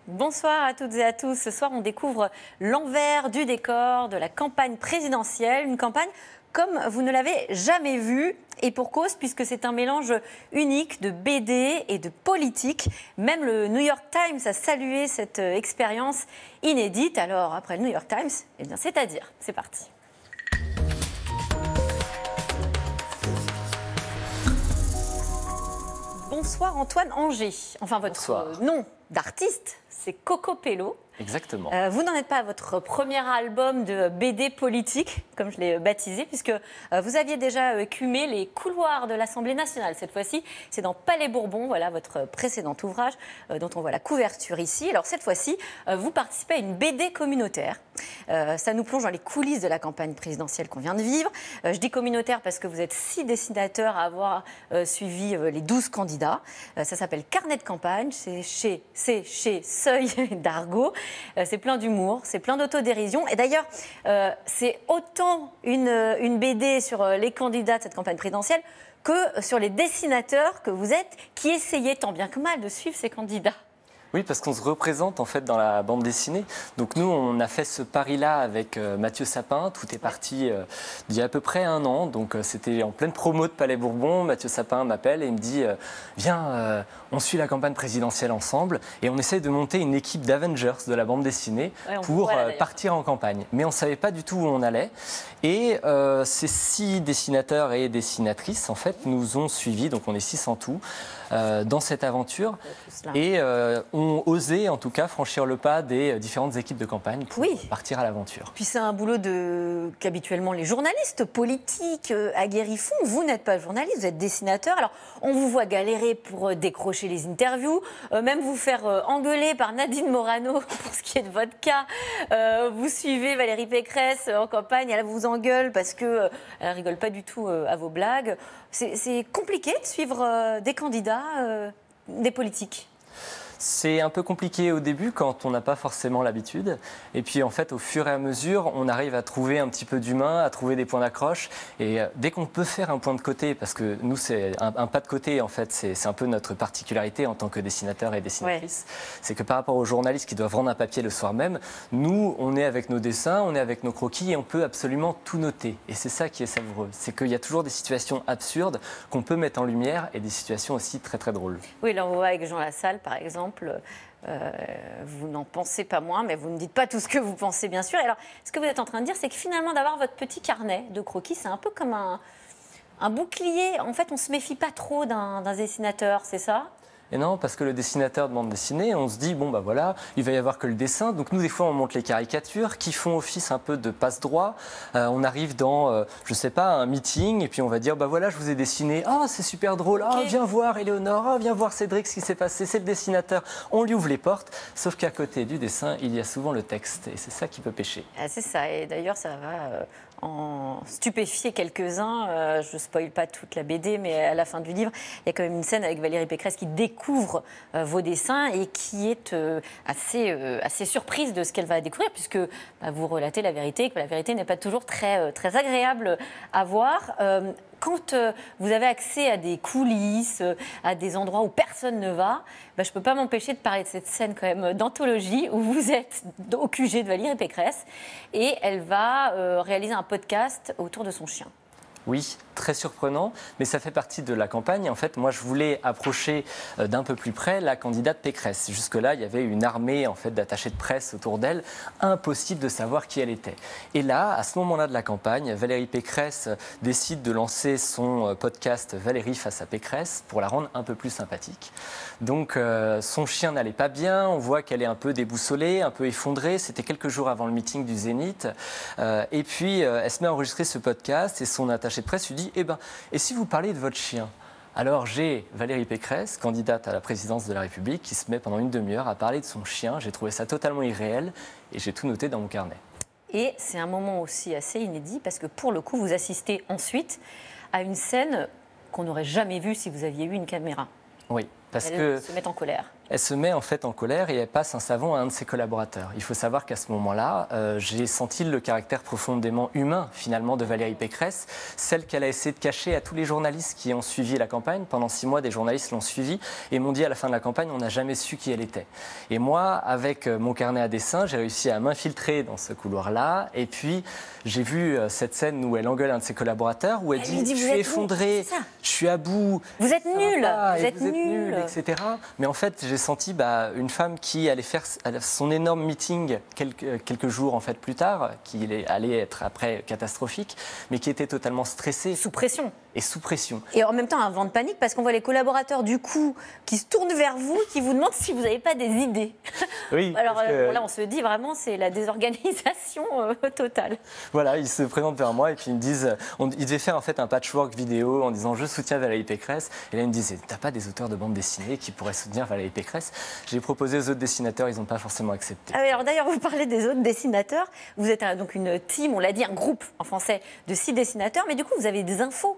Bonsoir à toutes et à tous. Ce soir, on découvre l'envers du décor de la campagne présidentielle. Une campagne comme vous ne l'avez jamais vue. Et pour cause, puisque c'est un mélange unique de BD et de politique. Même le New York Times a salué cette expérience inédite. Alors, après le New York Times, eh bien, c'est-à-dire, c'est parti. Bonsoir Antoine Angers. Enfin, votre nom d'artiste, c'est Coco Pello. Exactement. Vous n'en êtes pas à votre premier album de BD politique, comme je l'ai baptisé, puisque vous aviez déjà écumé les couloirs de l'Assemblée nationale. Cette fois-ci, c'est dans Palais Bourbon, voilà votre précédent ouvrage dont on voit la couverture ici. Alors cette fois-ci, vous participez à une BD communautaire. Ça nous plonge dans les coulisses de la campagne présidentielle qu'on vient de vivre. Je dis communautaire parce que vous êtes 6 dessinateurs à avoir suivi les 12 candidats. Ça s'appelle Carnet de campagne, c'est chez Seuil d'Argot. C'est plein d'humour, c'est plein d'autodérision. Et d'ailleurs, c'est autant une BD sur les candidats de cette campagne présidentielle que sur les dessinateurs que vous êtes, qui essayez tant bien que mal de suivre ces candidats. Oui, parce qu'on se représente en fait dans la bande dessinée. Donc nous, on a fait ce pari-là avec Mathieu Sapin. Tout est parti d'il y a à peu près un an. Donc c'était en pleine promo de Palais Bourbon. Mathieu Sapin m'appelle et il me dit viens, on suit la campagne présidentielle ensemble et on essaye de monter une équipe d'Avengers de la bande dessinée pour partir en campagne. Mais on ne savait pas du tout où on allait. Et ces 6 dessinateurs et dessinatrices en fait nous ont suivis. Donc on est 6 en tout dans cette aventure et ont osé en tout cas franchir le pas des différentes équipes de campagne pour partir à l'aventure. Puis c'est un boulot qu'habituellement les journalistes politiques aguerris font. Vous n'êtes pas journaliste, vous êtes dessinateur. Alors on vous voit galérer pour décrocher les interviews, même vous faire engueuler par Nadine Morano pour ce qui est de votre cas. Vous suivez Valérie Pécresse en campagne, elle vous engueule parce qu'elle ne rigole pas du tout à vos blagues. C'est compliqué de suivre des candidats, des politiques. C'est un peu compliqué au début quand on n'a pas forcément l'habitude. Et puis en fait, au fur et à mesure, on arrive à trouver un petit peu d'humain, à trouver des points d'accroche. Et dès qu'on peut faire un point de côté, parce que nous, c'est un pas de côté, en fait, c'est un peu notre particularité en tant que dessinateur et dessinatrice. C'est que par rapport aux journalistes qui doivent rendre un papier le soir même, nous, on est avec nos dessins, on est avec nos croquis et on peut absolument tout noter. Et c'est ça qui est savoureux. C'est qu'il y a toujours des situations absurdes qu'on peut mettre en lumière et des situations aussi très très drôles. Oui, là on voit avec Jean Lassalle, par exemple. Vous n'en pensez pas moins, mais vous ne dites pas tout ce que vous pensez, bien sûr. Alors, ce que vous êtes en train de dire, c'est que finalement, d'avoir votre petit carnet de croquis, c'est un peu comme un bouclier. En fait, on ne se méfie pas trop d'un dessinateur, c'est ça ? Et non, parce que le dessinateur de bande dessinée, on se dit, bon, bah voilà, il va y avoir que le dessin. Donc nous, des fois, on monte les caricatures qui font office un peu de passe-droit. On arrive dans, je sais pas, un meeting, et puis on va dire, bah voilà, je vous ai dessiné. Ah, c'est super drôle. Ah, viens voir Éléonore. Ah, viens voir Cédric, ce qui s'est passé. C'est le dessinateur. On lui ouvre les portes. Sauf qu'à côté du dessin, il y a souvent le texte. Et c'est ça qui peut pêcher. Ah, c'est ça. Et d'ailleurs, ça va en stupéfier quelques-uns. Je ne spoile pas toute la BD, mais à la fin du livre, il y a quand même une scène avec Valérie Pécresse qui découvre vos dessins et qui est assez surprise de ce qu'elle va découvrir, puisque vous relatez la vérité, que la vérité n'est pas toujours très agréable à voir. Quand vous avez accès à des coulisses, à des endroits où personne ne va, je ne peux pas m'empêcher de parler de cette scène quand même d'anthologie où vous êtes au QG de Valérie Pécresse et elle va réaliser un podcast autour de son chien. Oui, très surprenant, mais ça fait partie de la campagne. En fait, moi, je voulais approcher d'un peu plus près la candidate Pécresse. Jusque-là, il y avait une armée en fait, d'attachés de presse autour d'elle. Impossible de savoir qui elle était. Et là, à ce moment-là de la campagne, Valérie Pécresse décide de lancer son podcast Valérie face à Pécresse pour la rendre un peu plus sympathique. Donc, son chien n'allait pas bien. On voit qu'elle est un peu déboussolée, un peu effondrée. C'était quelques jours avant le meeting du Zénith. Et puis, elle se met à enregistrer ce podcast et son attaché de presse lui dit et si vous parliez de votre chien? Alors j'ai Valérie Pécresse, candidate à la présidence de la République, qui se met pendant une demi-heure à parler de son chien. J'ai trouvé ça totalement irréel et j'ai tout noté dans mon carnet. Et c'est un moment aussi assez inédit parce que pour le coup, vous assistez ensuite à une scène qu'on n'aurait jamais vue si vous aviez eu une caméra. Oui, parce Elle se met en colère. Elle se met en fait en colère et elle passe un savon à un de ses collaborateurs. Il faut savoir qu'à ce moment-là, j'ai senti le caractère profondément humain finalement de Valérie Pécresse, celle qu'elle a essayé de cacher à tous les journalistes qui ont suivi la campagne. Pendant 6 mois, des journalistes l'ont suivie et m'ont dit à la fin de la campagne, on n'a jamais su qui elle était. Et moi, avec mon carnet à dessin, j'ai réussi à m'infiltrer dans ce couloir-là. Et puis, j'ai vu cette scène où elle engueule un de ses collaborateurs, où elle dit, je suis effondrée, je suis à bout. Vous êtes nuls, vous êtes nuls, etc. Mais en fait, j'ai senti une femme qui allait faire son énorme meeting quelques jours en fait, plus tard, qui allait être après catastrophique, mais qui était totalement stressée. Sous pression. Et sous pression. Et en même temps, un vent de panique, parce qu'on voit les collaborateurs du coup qui se tournent vers vous, qui vous demandent si vous n'avez pas des idées. Oui. Alors là, on se dit vraiment, c'est la désorganisation totale. Voilà, ils se présentent vers moi et puis ils me disent, ils devaient faire en fait un patchwork vidéo en disant je soutiens Valérie Pécresse. Et là, ils me disent, t'as pas des auteurs de bande dessinée qui pourraient soutenir Valérie Pécresse? J'ai proposé aux autres dessinateurs, ils n'ont pas forcément accepté. Ah oui, alors d'ailleurs, vous parlez des autres dessinateurs. Vous êtes donc une team, on l'a dit, un groupe en français de 6 dessinateurs, mais du coup, vous avez des infos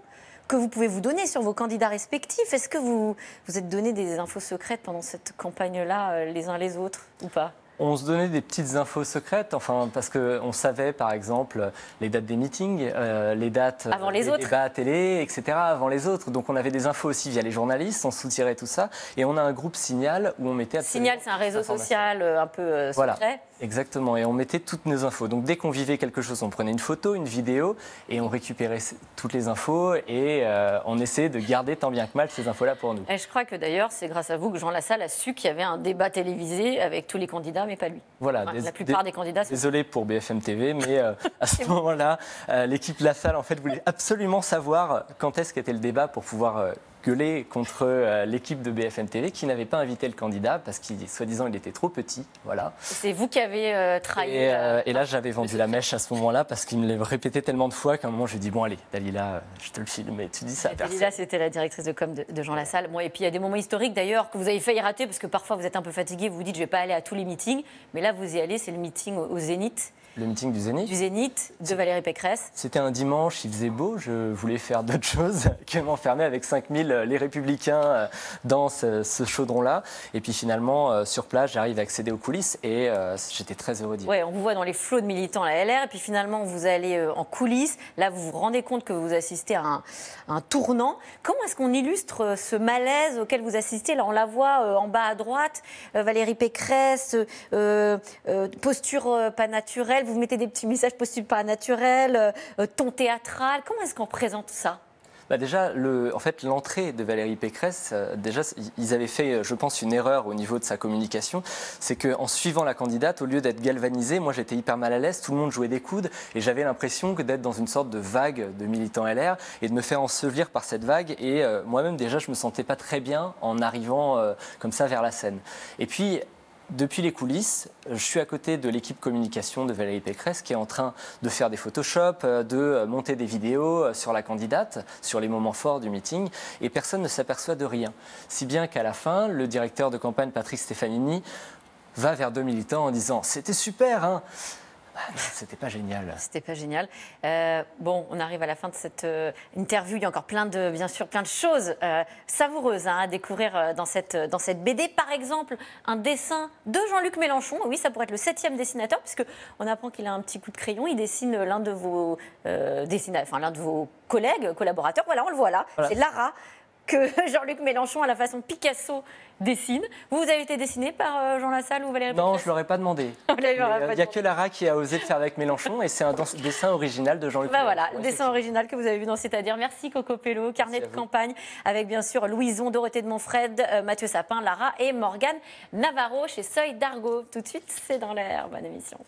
que vous pouvez vous donner sur vos candidats respectifs. Est-ce que vous êtes donné des infos secrètes pendant cette campagne-là, les uns les autres, ou pas? On se donnait des petites infos secrètes, enfin, parce qu'on savait, par exemple, les dates des meetings, les dates des débats à télé, etc., avant les autres. Donc, on avait des infos aussi via les journalistes, on soutirait tout ça. Et on a un groupe Signal où on mettait absolument... Signal, c'est un réseau social un peu secret. Voilà, exactement. Et on mettait toutes nos infos. Donc, dès qu'on vivait quelque chose, on prenait une photo, une vidéo, et on récupérait toutes les infos. Et on essayait de garder tant bien que mal ces infos-là pour nous. Et je crois que d'ailleurs, c'est grâce à vous que Jean Lassalle a su qu'il y avait un débat télévisé avec tous les candidats, mais pas lui. Voilà, enfin, la plupart des candidats. Désolé pour BFM TV, mais à ce moment-là, l'équipe Lassalle en fait voulait absolument savoir quand est-ce qu'était le débat pour pouvoir gueuler contre l'équipe de BFM TV qui n'avait pas invité le candidat parce qu'il, soi-disant, il était trop petit. Voilà. C'est vous qui avez trahi. Et là, j'avais vendu la mèche à ce moment-là parce qu'il me l'a répété tellement de fois qu'à un moment, je lui ai dit, bon, allez, Dalila, je te le filme, mais tu dis ça à personne. Dalila, c'était la directrice de com de Jean Lassalle. Moi, et puis, il y a des moments historiques, d'ailleurs, que vous avez failli rater parce que parfois, vous êtes un peu fatigué, vous vous dites, je ne vais pas aller à tous les meetings. Mais là, vous y allez, c'est le meeting au Zénith. Le meeting du Zénith. Du Zénith de Valérie Pécresse. C'était un dimanche, il faisait beau, je voulais faire d'autres choses que m'enfermer avec 5000 les Républicains dans ce chaudron-là. Et puis finalement, sur place, j'arrive à accéder aux coulisses et j'étais très heureux d'y aller. Ouais, on vous voit dans les flots de militants à la LR et puis finalement, vous allez en coulisses. Là, vous vous rendez compte que vous assistez à un tournant. Comment est-ce qu'on illustre ce malaise auquel vous assistez? Là, on la voit en bas à droite, Valérie Pécresse, posture pas naturelle. Vous mettez des petits messages posture pas naturelle, ton théâtral. Comment est-ce qu'on présente ça? Bah déjà, en fait, l'entrée de Valérie Pécresse, déjà, ils avaient fait, je pense, une erreur au niveau de sa communication. C'est qu'en suivant la candidate, au lieu d'être galvanisé, moi, j'étais hyper mal à l'aise, tout le monde jouait des coudes, et j'avais l'impression d'être dans une sorte de vague de militants LR et de me faire ensevelir par cette vague. Et moi-même, déjà, je me sentais pas très bien en arrivant comme ça vers la scène. Et puis, depuis les coulisses, je suis à côté de l'équipe communication de Valérie Pécresse qui est en train de faire des Photoshop, de monter des vidéos sur la candidate, sur les moments forts du meeting, et personne ne s'aperçoit de rien. Si bien qu'à la fin, le directeur de campagne, Patrick Stefanini, va vers 2 militants en disant « C'était super, hein !» C'était pas génial. C'était pas génial. Bon, on arrive à la fin de cette interview. Il y a encore bien sûr, plein de choses savoureuses à découvrir dans cette BD. Par exemple, un dessin de Jean-Luc Mélenchon. Oui, ça pourrait être le 7e dessinateur, puisqu'on apprend qu'il a un petit coup de crayon. Il dessine l'un de vos collègues, collaborateurs. Voilà, on le voit là. Voilà. C'est Lara que Jean-Luc Mélenchon, à la façon Picasso, dessine. Vous avez été dessiné par Jean Lassalle ou Valérie Pécresse? Non, je ne l'aurais pas demandé. Il n'y a que Lara qui a osé le faire avec Mélenchon et c'est un dessin original de Jean-Luc Mélenchon. Voilà, le dessin original que vous avez vu dans C'est-à-dire. Merci Coco Pello, carnet de campagne avec bien sûr Louison, Dorothée de Montfred, Mathieu Sapin, Lara et Morgane Navarro chez Seuil d'Argot. Tout de suite, c'est dans l'air. Bonne émission.